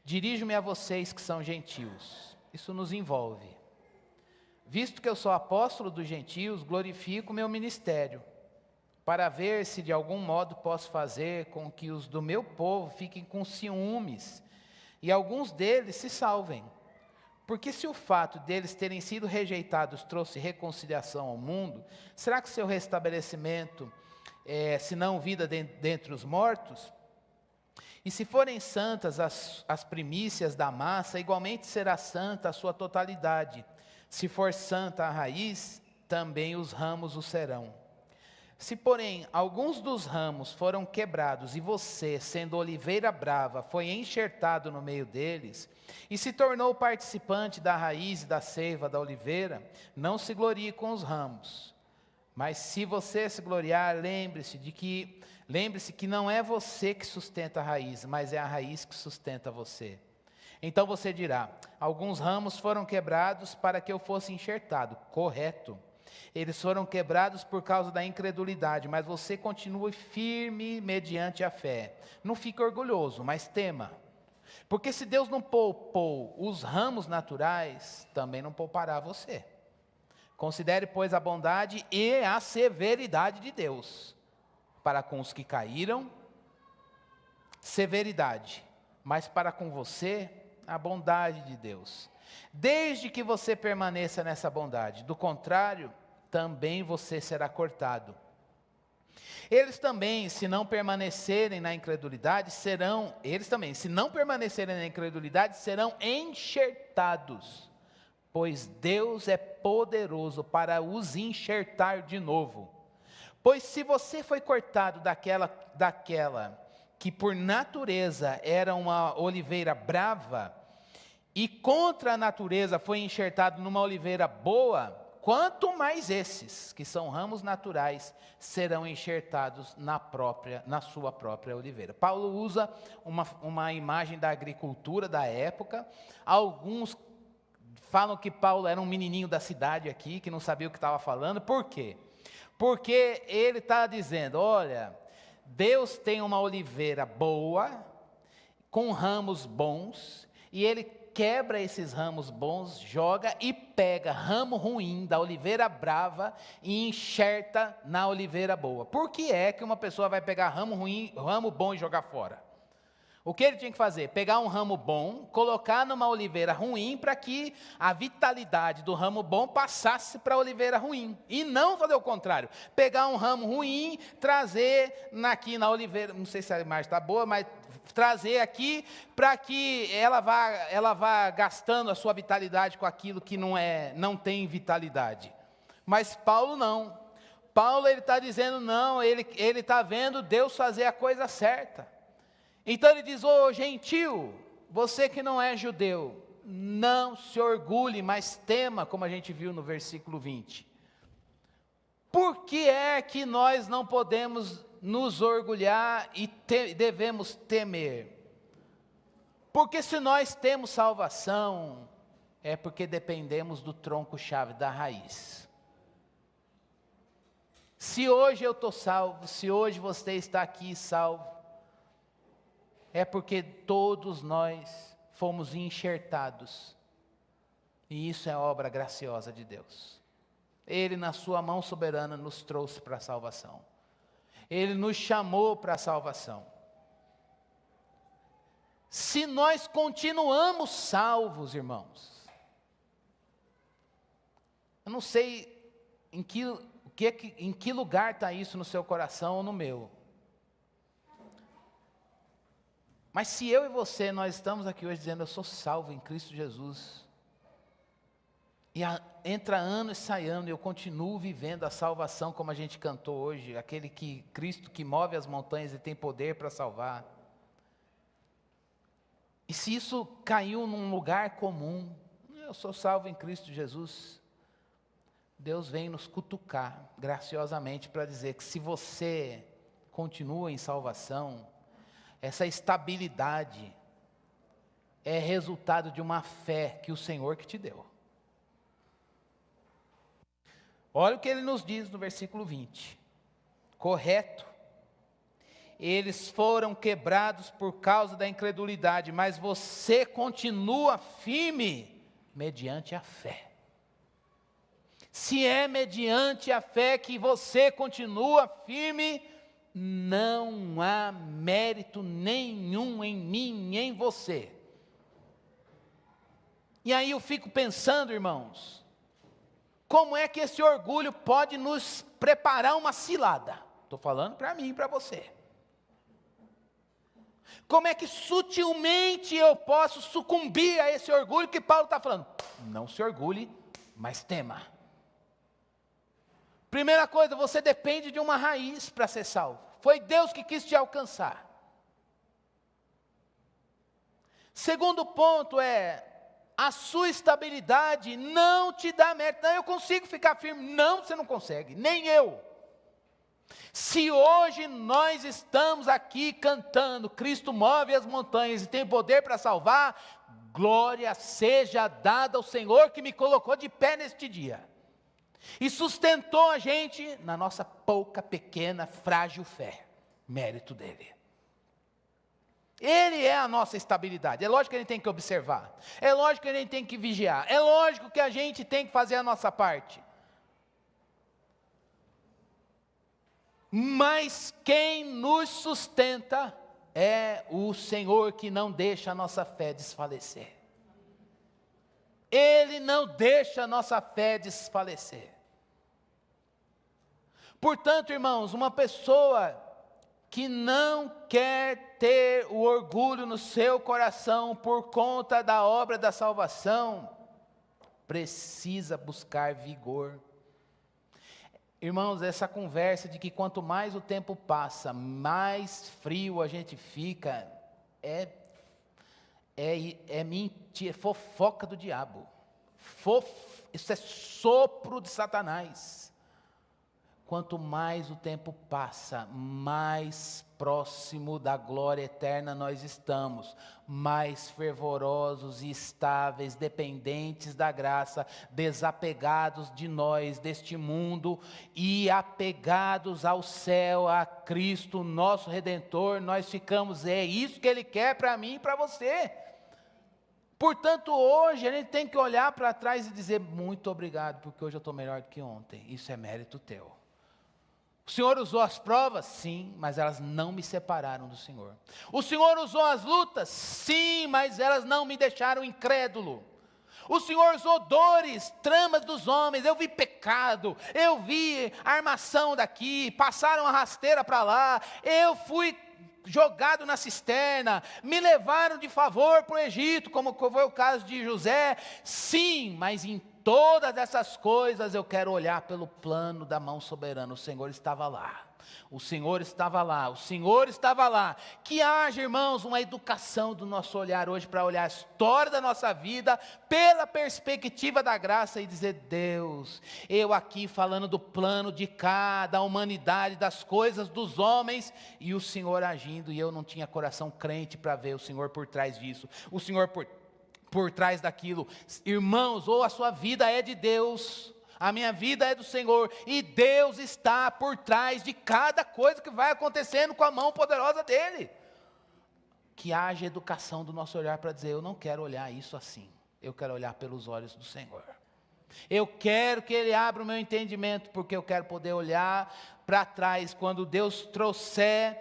Dirijo-me a vocês que são gentios. Isso nos envolve. Visto que eu sou apóstolo dos gentios, glorifico o meu ministério, para ver se de algum modo posso fazer com que os do meu povo fiquem com ciúmes, e alguns deles se salvem. Porque se o fato deles terem sido rejeitados trouxe reconciliação ao mundo, será que seu restabelecimento se não vida dentre os mortos? E se forem santas as primícias da massa, igualmente será santa a sua totalidade. Se for santa a raiz, também os ramos o serão. Se, porém, alguns dos ramos foram quebrados e você, sendo oliveira brava, foi enxertado no meio deles, e se tornou participante da raiz e da seiva da oliveira, não se glorie com os ramos. Mas se você se gloriar, lembre-se que não é você que sustenta a raiz, mas é a raiz que sustenta você. Então você dirá, alguns ramos foram quebrados para que eu fosse enxertado. Correto. Eles foram quebrados por causa da incredulidade, mas você continua firme mediante a fé. Não fique orgulhoso, mas tema. Porque se Deus não poupou os ramos naturais, também não poupará você. Considere, pois, a bondade e a severidade de Deus. Para com os que caíram, severidade. Mas para com você, a bondade de Deus, desde que você permaneça nessa bondade, do contrário, também você será cortado. Eles também, se não permanecerem na incredulidade, serão enxertados, pois Deus é poderoso para os enxertar de novo. Pois se você foi cortado daquela que por natureza era uma oliveira brava, e contra a natureza foi enxertado numa oliveira boa, quanto mais esses, que são ramos naturais, serão enxertados na sua própria oliveira. Paulo usa uma imagem da agricultura da época. Alguns falam que Paulo era um menininho da cidade aqui, que não sabia o que estava falando. Por quê? Porque ele está dizendo, olha, Deus tem uma oliveira boa, com ramos bons, e Ele quebra esses ramos bons, joga e pega ramo ruim da oliveira brava e enxerta na oliveira boa. Por que é que uma pessoa vai pegar ramo ruim, ramo bom e jogar fora? O que ele tinha que fazer? Pegar um ramo bom, colocar numa oliveira ruim para que a vitalidade do ramo bom passasse para a oliveira ruim. E não fazer o contrário. Pegar um ramo ruim, trazer aqui na oliveira, não sei se a imagem está boa, mas trazer aqui para que ela vá gastando a sua vitalidade com aquilo que não tem vitalidade. Mas Paulo não. Paulo ele está dizendo não, ele está vendo Deus fazer a coisa certa. Então ele diz, ô gentil, você que não é judeu, não se orgulhe, mas tema, como a gente viu no versículo 20. Por que é que nós não podemos nos orgulhar e devemos temer? Porque se nós temos salvação, é porque dependemos do tronco-chave, da raiz. Se hoje eu estou salvo, se hoje você está aqui salvo, é porque todos nós fomos enxertados. E isso é obra graciosa de Deus. Ele, na sua mão soberana, nos trouxe para a salvação. Ele nos chamou para a salvação. Se nós continuamos salvos, irmãos, Eu não sei em que lugar está isso no seu coração ou no meu. Mas se eu e você, nós estamos aqui hoje dizendo, eu sou salvo em Cristo Jesus. E entra ano e sai ano, e eu continuo vivendo a salvação como a gente cantou hoje. Aquele que, Cristo que move as montanhas e tem poder para salvar. E se isso caiu num lugar comum, eu sou salvo em Cristo Jesus. Deus vem nos cutucar graciosamente para dizer que se você continua em salvação, essa estabilidade é resultado de uma fé que o Senhor que te deu. Olha o que ele nos diz no versículo 20. Correto. Eles foram quebrados por causa da incredulidade, mas você continua firme mediante a fé. Se é mediante a fé que você continua firme, não há mérito nenhum em mim e em você. E aí eu fico pensando, irmãos, como é que esse orgulho pode nos preparar uma cilada? Estou falando para mim e para você. Como é que sutilmente eu posso sucumbir a esse orgulho que Paulo está falando? Não se orgulhe, mas tema. Primeira coisa, você depende de uma raiz para ser salvo. Foi Deus que quis te alcançar. Segundo ponto é, a sua estabilidade não te dá mérito. Não, eu consigo ficar firme. Não, você não consegue, nem eu. Se hoje nós estamos aqui cantando, Cristo move as montanhas e tem poder para salvar, glória seja dada ao Senhor que me colocou de pé neste dia. E sustentou a gente na nossa pouca, pequena, frágil fé. Mérito dele. Ele é a nossa estabilidade. É lógico que a gente tem que observar. É lógico que a gente tem que vigiar. É lógico que a gente tem que fazer a nossa parte. Mas quem nos sustenta é o Senhor que não deixa a nossa fé desfalecer. Ele não deixa a nossa fé desfalecer. Portanto, irmãos, uma pessoa que não quer ter o orgulho no seu coração por conta da obra da salvação, precisa buscar vigor. Irmãos, essa conversa de que quanto mais o tempo passa, mais frio a gente fica, é mentira, é fofoca do diabo. Isso é sopro de Satanás. Quanto mais o tempo passa, mais próximo da glória eterna nós estamos, mais fervorosos e estáveis, dependentes da graça, desapegados de nós, deste mundo, e apegados ao céu, a Cristo, nosso Redentor, nós ficamos, é isso que Ele quer para mim e para você. Portanto, hoje a gente tem que olhar para trás e dizer, muito obrigado, porque hoje eu estou melhor do que ontem, isso é mérito teu. O Senhor usou as provas? Sim, mas elas não me separaram do Senhor. O Senhor usou as lutas? Sim, mas elas não me deixaram incrédulo. O Senhor usou dores, tramas dos homens, eu vi pecado, eu vi armação daqui, passaram a rasteira para lá, eu fui jogado na cisterna, me levaram de favor para o Egito, como foi o caso de José. Sim, mas em todas essas coisas eu quero olhar pelo plano da mão soberana. O Senhor estava lá. O Senhor estava lá, o Senhor estava lá. Que haja, irmãos, uma educação do nosso olhar hoje para olhar a história da nossa vida pela perspectiva da graça e dizer, Deus, eu aqui falando do plano de cá, da humanidade, das coisas dos homens, e o Senhor agindo, e eu não tinha coração crente para ver o Senhor por trás disso, o Senhor por trás daquilo. Irmãos, ou a sua vida é de Deus, a minha vida é do Senhor, e Deus está por trás de cada coisa que vai acontecendo com a mão poderosa dEle. Que haja educação do nosso olhar para dizer, eu não quero olhar isso assim, eu quero olhar pelos olhos do Senhor. Eu quero que Ele abra o meu entendimento, porque eu quero poder olhar para trás, quando Deus trouxer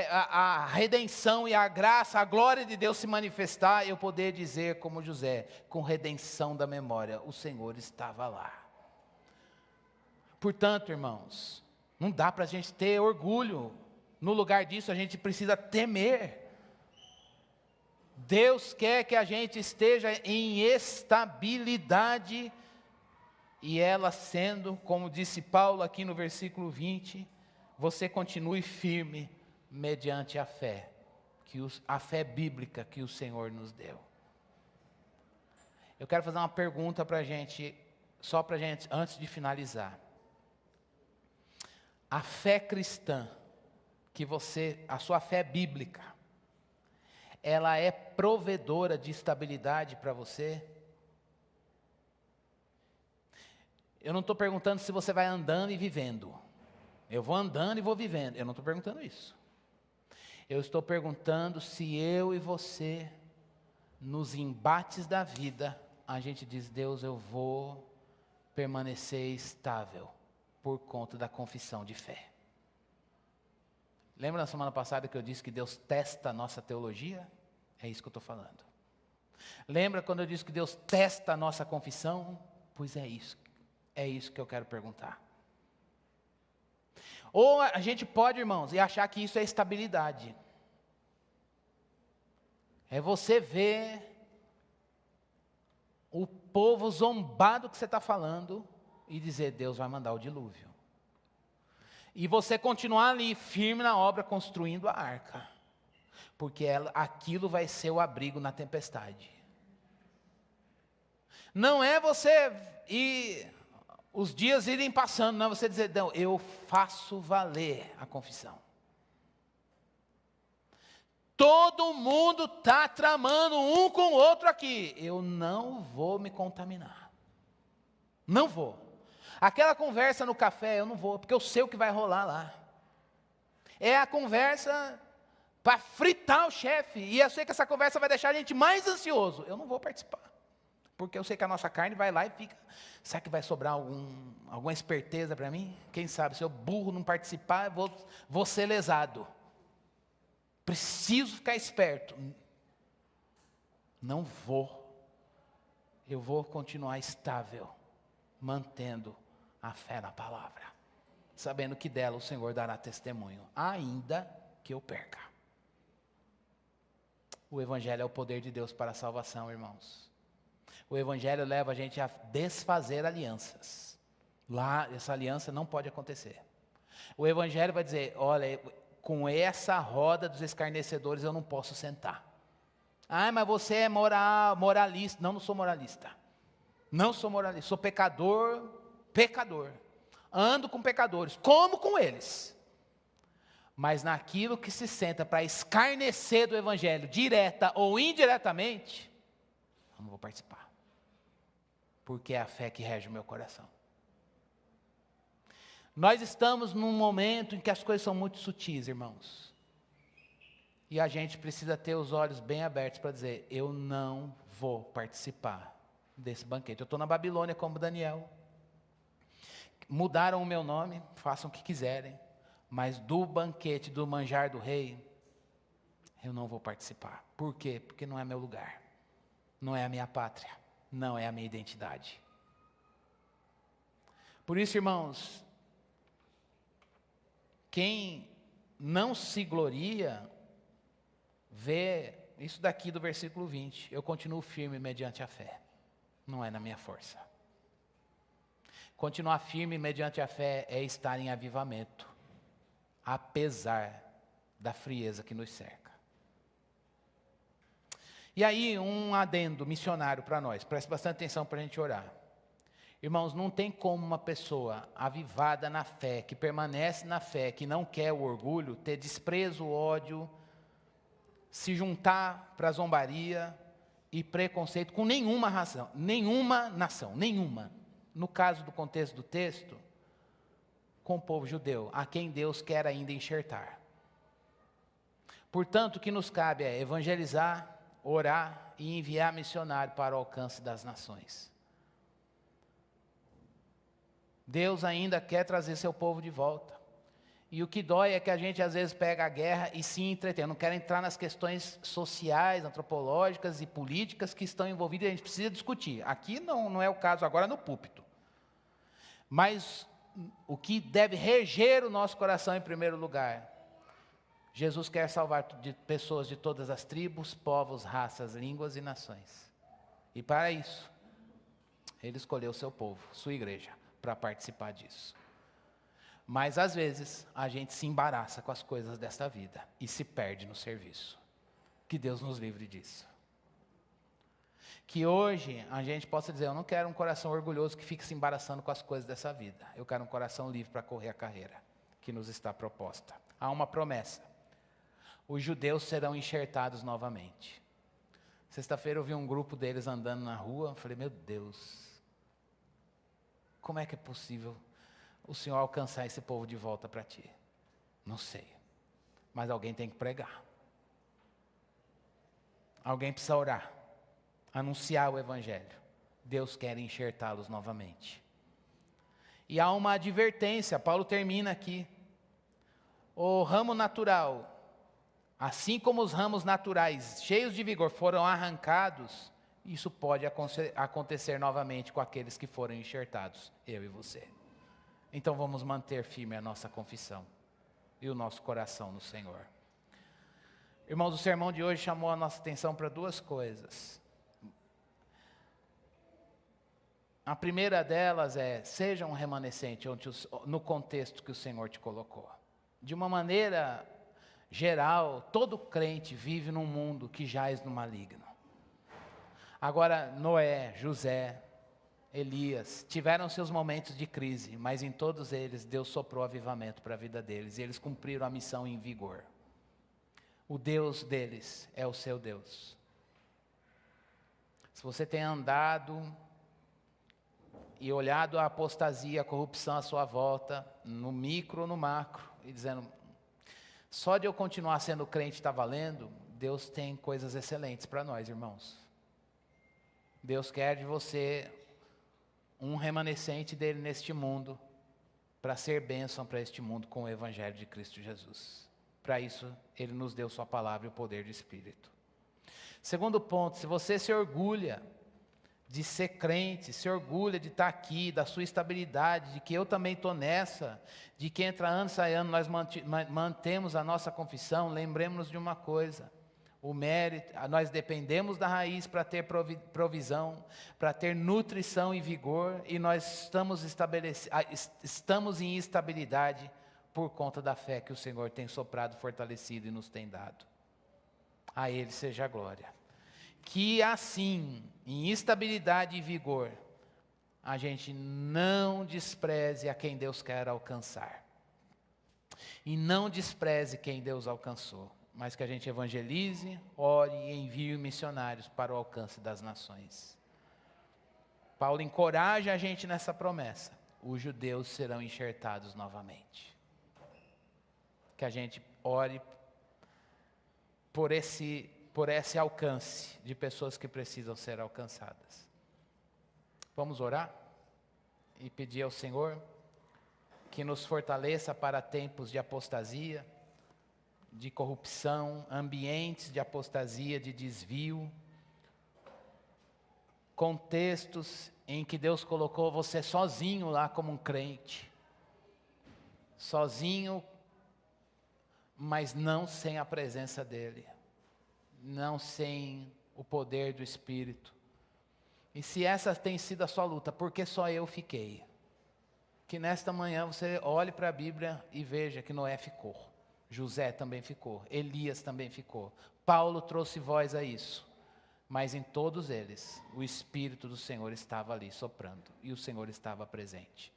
a redenção e a graça, a glória de Deus se manifestar, eu poder dizer como José, com redenção da memória, o Senhor estava lá. Portanto, irmãos, não dá para a gente ter orgulho. No lugar disso, a gente precisa temer. Deus quer que a gente esteja em estabilidade, e ela sendo, como disse Paulo aqui no versículo 20, você continue firme mediante a fé, a fé bíblica que o Senhor nos deu. Eu quero fazer uma pergunta para a gente, só para a gente, antes de finalizar. A fé cristã, a sua fé bíblica, ela é provedora de estabilidade para você? Eu não estou perguntando se você vai andando e vivendo. Eu vou andando e vou vivendo. Eu não estou perguntando isso. Eu estou perguntando se eu e você, nos embates da vida, a gente diz: Deus, eu vou permanecer estável por conta da confissão de fé. Lembra na semana passada que eu disse que Deus testa a nossa teologia? É isso que eu estou falando. Lembra quando eu disse que Deus testa a nossa confissão? Pois é isso que eu quero perguntar. Ou a gente pode, irmãos, e achar que isso é estabilidade. É você ver o povo zombado que você está falando e dizer: Deus vai mandar o dilúvio. E você continuar ali firme na obra, construindo a arca. Porque aquilo vai ser o abrigo na tempestade. Não é você os dias irem passando, não é você dizer: não, eu faço valer a confissão. Todo mundo está tramando um com o outro aqui. Eu não vou me contaminar. Não vou. Aquela conversa no café, eu não vou, porque eu sei o que vai rolar lá. É a conversa para fritar o chefe. E eu sei que essa conversa vai deixar a gente mais ansioso. Eu não vou participar. Porque eu sei que a nossa carne vai lá e fica: será que vai sobrar alguma esperteza para mim? Quem sabe, se eu burro não participar, vou ser lesado. Preciso ficar esperto. Não vou. Eu vou continuar estável, mantendo a fé na palavra, sabendo que dela o Senhor dará testemunho, ainda que eu perca. O Evangelho é o poder de Deus para a salvação, irmãos. O Evangelho leva a gente a desfazer alianças. Lá, essa aliança não pode acontecer. O Evangelho vai dizer: olha, com essa roda dos escarnecedores eu não posso sentar. Ah, mas você é moralista. Não, não sou moralista. Não sou moralista, sou pecador. Ando com pecadores, como com eles. Mas naquilo que se senta para escarnecer do Evangelho, direta ou indiretamente, eu não vou participar. Porque é a fé que rege o meu coração. Nós estamos num momento em que as coisas são muito sutis, irmãos. E a gente precisa ter os olhos bem abertos para dizer: eu não vou participar desse banquete. Eu estou na Babilônia como Daniel. Mudaram o meu nome, façam o que quiserem. Mas do banquete, do manjar do rei, eu não vou participar. Por quê? Porque não é meu lugar. Não é a minha pátria. Não é a minha identidade. Por isso, irmãos, quem não se gloria, vê isso daqui do versículo 20. Eu continuo firme mediante a fé. Não é na minha força. Continuar firme mediante a fé é estar em avivamento, apesar da frieza que nos cerca. E aí, um adendo missionário para nós. Preste bastante atenção para a gente orar. Irmãos, não tem como uma pessoa avivada na fé, que permanece na fé, que não quer o orgulho, ter desprezo, ódio, se juntar para a zombaria e preconceito com nenhuma razão, nenhuma nação, nenhuma. No caso do contexto do texto, com o povo judeu, a quem Deus quer ainda enxertar. Portanto, o que nos cabe é evangelizar, orar e enviar missionário para o alcance das nações. Deus ainda quer trazer seu povo de volta. E o que dói é que a gente às vezes pega a guerra e se entretém. Eu não quero entrar nas questões sociais, antropológicas e políticas que estão envolvidas, a gente precisa discutir. Aqui não é o caso agora no púlpito. Mas o que deve reger o nosso coração em primeiro lugar. Jesus quer salvar pessoas de todas as tribos, povos, raças, línguas e nações. E para isso, Ele escolheu o seu povo, sua igreja, para participar disso. Mas às vezes, a gente se embaraça com as coisas desta vida e se perde no serviço. Que Deus nos livre disso. Que hoje a gente possa dizer, eu não quero um coração orgulhoso que fique se embaraçando com as coisas dessa vida. Eu quero um coração livre para correr a carreira que nos está proposta. Há uma promessa. Os judeus serão enxertados novamente. Sexta-feira eu vi um grupo deles andando na rua. Eu falei, meu Deus, como é que é possível o Senhor alcançar esse povo de volta para ti? Não sei. Mas alguém tem que pregar. Alguém precisa orar. Anunciar o Evangelho. Deus quer enxertá-los novamente. E há uma advertência. Paulo termina aqui. O ramo natural, assim como os ramos naturais, cheios de vigor, foram arrancados, isso pode acontecer novamente com aqueles que foram enxertados, eu e você. Então vamos manter firme a nossa confissão e o nosso coração no Senhor. Irmãos, o sermão de hoje chamou a nossa atenção para duas coisas. A primeira delas é, seja um remanescente no contexto que o Senhor te colocou. De uma maneira geral, todo crente vive num mundo que jaz no maligno. Agora, Noé, José, Elias, tiveram seus momentos de crise, mas em todos eles Deus soprou avivamento para a vida deles, e eles cumpriram a missão em vigor. O Deus deles é o seu Deus. Se você tem andado e olhado a apostasia, a corrupção à sua volta, no micro ou no macro, e dizendo, só de eu continuar sendo crente está valendo, Deus tem coisas excelentes para nós, irmãos. Deus quer de você um remanescente dele neste mundo, para ser bênção para este mundo com o Evangelho de Cristo Jesus. Para isso, Ele nos deu sua palavra e o poder do Espírito. Segundo ponto, se você se orgulha de ser crente, se orgulha de estar aqui, da sua estabilidade, de que eu também estou nessa, de que entra ano, sai ano, nós mantemos a nossa confissão, lembremos-nos de uma coisa, o mérito, nós dependemos da raiz para ter provisão, para ter nutrição e vigor, e nós estamos em estabilidade por conta da fé que o Senhor tem soprado, fortalecido e nos tem dado. A Ele seja a glória. Que assim, em estabilidade e vigor, a gente não despreze a quem Deus quer alcançar. E não despreze quem Deus alcançou, mas que a gente evangelize, ore e envie missionários para o alcance das nações. Paulo encoraja a gente nessa promessa. Os judeus serão enxertados novamente. Que a gente ore por esse alcance de pessoas que precisam ser alcançadas. Vamos orar e pedir ao Senhor que nos fortaleça para tempos de apostasia, de corrupção, ambientes de apostasia, de desvio, contextos em que Deus colocou você sozinho lá como um crente, sozinho, mas não sem a presença dEle, não sem o poder do Espírito. E se essa tem sido a sua luta, por que só eu fiquei? Que nesta manhã você olhe para a Bíblia e veja que Noé ficou, José também ficou, Elias também ficou, Paulo trouxe voz a isso, mas em todos eles o Espírito do Senhor estava ali soprando e o Senhor estava presente.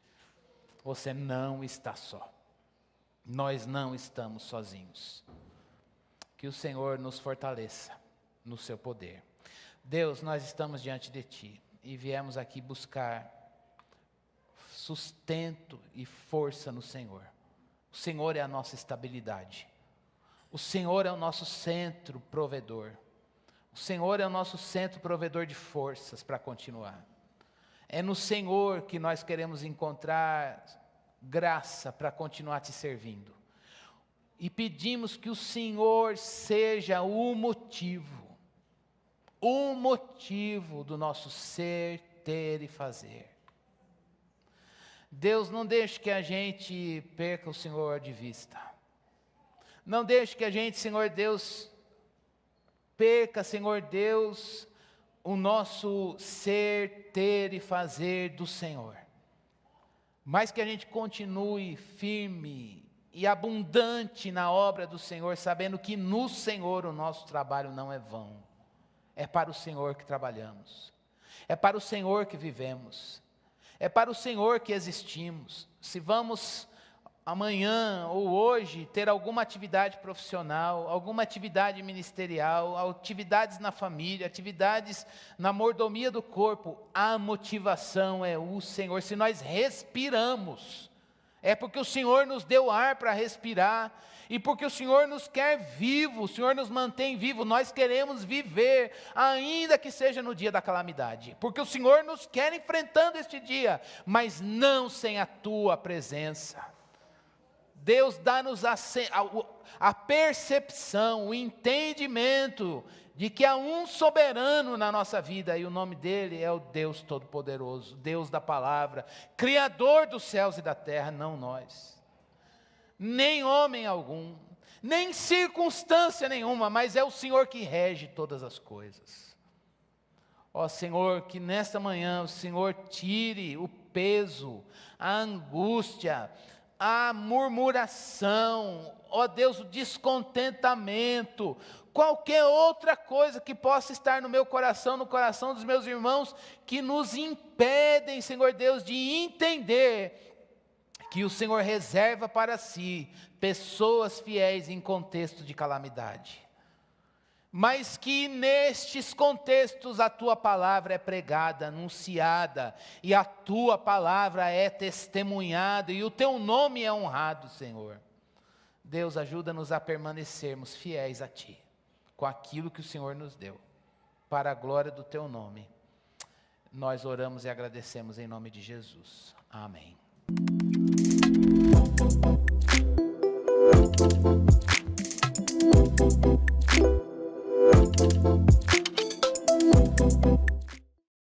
Você não está só, nós não estamos sozinhos. Que o Senhor nos fortaleça no seu poder. Deus, nós estamos diante de Ti e viemos aqui buscar sustento e força no Senhor. O Senhor é a nossa estabilidade. O Senhor é o nosso centro provedor. O Senhor é o nosso centro provedor de forças para continuar. É no Senhor que nós queremos encontrar graça para continuar Te servindo. E pedimos que o Senhor seja o motivo do nosso ser, ter e fazer. Deus, não deixe que a gente perca o Senhor de vista. Não deixe que a gente, Senhor Deus, perca, Senhor Deus, o nosso ser, ter e fazer do Senhor. Mas que a gente continue firme e abundante na obra do Senhor, sabendo que no Senhor o nosso trabalho não é vão. É para o Senhor que trabalhamos. É para o Senhor que vivemos. É para o Senhor que existimos. Se vamos amanhã ou hoje ter alguma atividade profissional, alguma atividade ministerial, atividades na família, atividades na mordomia do corpo, a motivação é o Senhor. Se nós respiramos, é porque o Senhor nos deu ar para respirar, e porque o Senhor nos quer vivo, o Senhor nos mantém vivo. Nós queremos viver, ainda que seja no dia da calamidade, porque o Senhor nos quer enfrentando este dia, mas não sem a tua presença. Deus dá-nos a percepção, o entendimento de que há um soberano na nossa vida, e o nome dele é o Deus Todo-Poderoso, Deus da palavra, Criador dos céus e da terra, não nós, nem homem algum, nem circunstância nenhuma, mas é o Senhor que rege todas as coisas. Ó Senhor, que nesta manhã o Senhor tire o peso, a angústia, a murmuração, ó Deus, o descontentamento, qualquer outra coisa que possa estar no meu coração, no coração dos meus irmãos, que nos impedem, Senhor Deus, de entender que o Senhor reserva para si pessoas fiéis em contexto de calamidade. Mas que nestes contextos a tua palavra é pregada, anunciada, e a tua palavra é testemunhada, e o teu nome é honrado, Senhor. Deus, ajuda-nos a permanecermos fiéis a ti, com aquilo que o Senhor nos deu, para a glória do teu nome. Nós oramos e agradecemos em nome de Jesus. Amém.